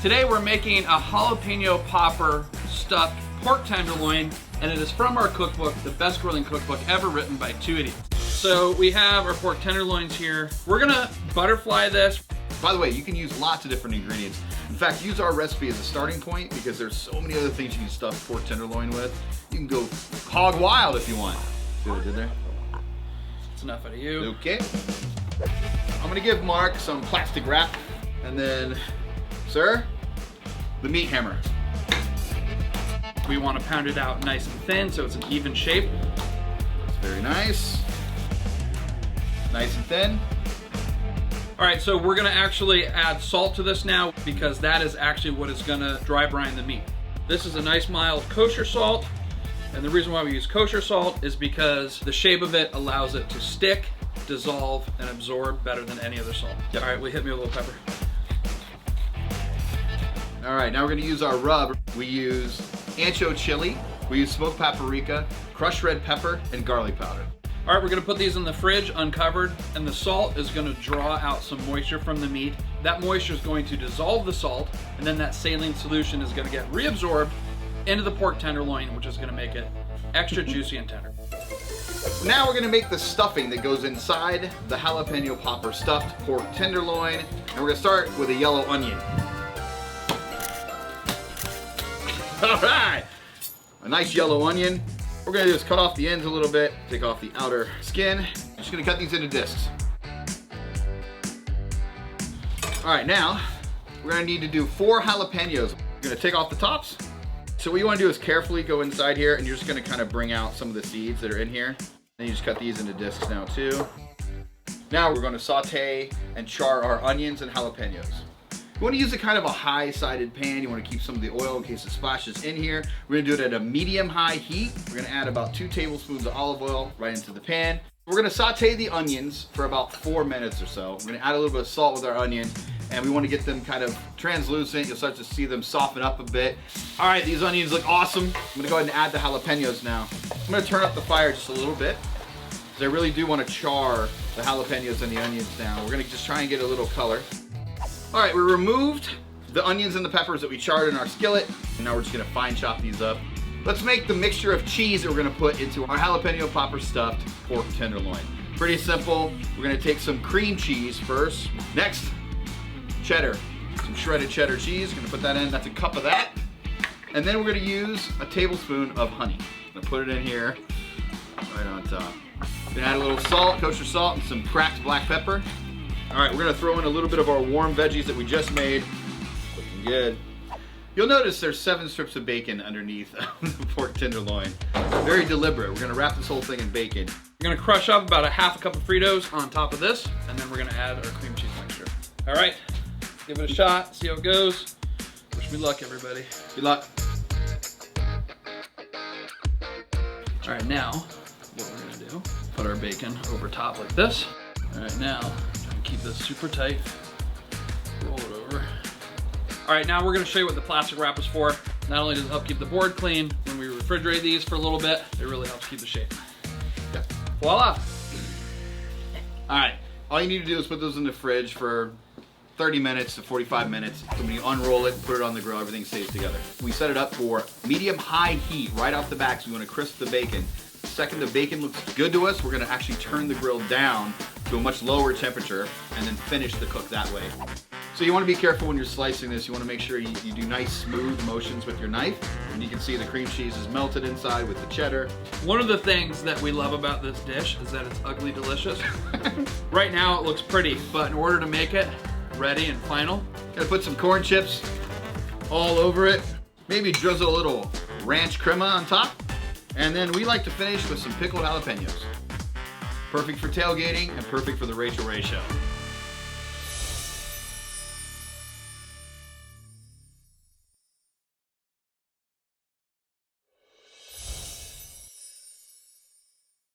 Today we're making a jalapeno popper stuffed pork tenderloin, and it is from our cookbook, the best grilling cookbook ever written by two idiots. So we have our pork tenderloins here. We're gonna butterfly this. By the way, you can use lots of different ingredients. In fact, use our recipe as a starting point because there's so many other things you can stuff pork tenderloin with. You can go hog wild if you want. See what I did there? That's enough out of you. Okay. I'm gonna give Mark some plastic wrap, and then, sir, the meat hammer. We want to pound it out nice and thin so it's an even shape. That's very nice. Nice and thin. All right, so we're gonna actually add salt to this now because that is actually what is gonna dry brine the meat. This is a nice mild kosher salt, and the reason why we use kosher salt is because the shape of it allows it to stick, dissolve, and absorb better than any other salt. Yep. All right, we hit me with a little pepper. All right, now we're gonna use our rub. We use ancho chili, we use smoked paprika, crushed red pepper, and garlic powder. All right, we're gonna put these in the fridge uncovered, and the salt is gonna draw out some moisture from the meat. That moisture is going to dissolve the salt, and then that saline solution is gonna get reabsorbed into the pork tenderloin, which is gonna make it extra juicy and tender. Now we're gonna make the stuffing that goes inside the jalapeno popper stuffed pork tenderloin, and we're gonna start with a yellow onion. All right, a nice yellow onion. What we're gonna do is cut off the ends a little bit, take off the outer skin. I'm just gonna cut these into discs. All right, now we're gonna need to do 4 jalapenos. We're gonna take off the tops. So what you wanna do is carefully go inside here, and you're just gonna kind of bring out some of the seeds that are in here. And you just cut these into discs now too. Now we're gonna saute and char our onions and jalapenos. You want to use a kind of a high-sided pan. You want to keep some of the oil in case it splashes in here. We're going to do it at a medium-high heat. We're going to add about 2 tablespoons of olive oil right into the pan. We're going to saute the onions for about 4 minutes or so. We're going to add a little bit of salt with our onion, and we want to get them kind of translucent. You'll start to see them soften up a bit. All right, these onions look awesome. I'm going to go ahead and add the jalapenos now. I'm going to turn up the fire just a little bit because I really do want to char the jalapenos and the onions now. We're going to just try and get a little color. All right, we removed the onions and the peppers that we charred in our skillet, and now we're just gonna fine chop these up. Let's make the mixture of cheese that we're gonna put into our jalapeno popper stuffed pork tenderloin. Pretty simple. We're gonna take some cream cheese first. Next, cheddar. Some shredded cheddar cheese, gonna put that in, that's a cup of that. And then we're gonna use a tablespoon of honey. I'm gonna put it in here, right on top. We're gonna add a little salt, kosher salt, and some cracked black pepper. All right, we're gonna throw in a little bit of our warm veggies that we just made. Looking good. You'll notice there's 7 strips of bacon underneath the pork tenderloin. Very deliberate. We're gonna wrap this whole thing in bacon. We're gonna crush up about a half a cup of Fritos on top of this, and then we're gonna add our cream cheese mixture. All right, give it a shot, see how it goes. Wish me luck, everybody. Good luck. All right, now, what we're gonna do, put our bacon over top like this. All right, now, keep this super tight. Roll it over. All right, now we're gonna show you what the plastic wrap is for. Not only does it help keep the board clean, when we refrigerate these for a little bit, it really helps keep the shape. Yeah. Voila. All right, all you need to do is put those in the fridge for 30 minutes to 45 minutes. So when you unroll it, put it on the grill, everything stays together. We set it up for medium-high heat right off the back, so we wanna crisp the bacon. The second the bacon looks good to us, we're gonna actually turn the grill down to a much lower temperature and then finish the cook that way. So you want to be careful when you're slicing this. You want to make sure you do nice smooth motions with your knife. And you can see the cream cheese is melted inside with the cheddar. One of the things that we love about this dish is that it's ugly delicious. Right now it looks pretty, but in order to make it ready and final, Gonna put some corn chips all over it. Maybe drizzle a little ranch crema on top. And then we like to finish with some pickled jalapenos. Perfect for tailgating and perfect for the Rachael Show.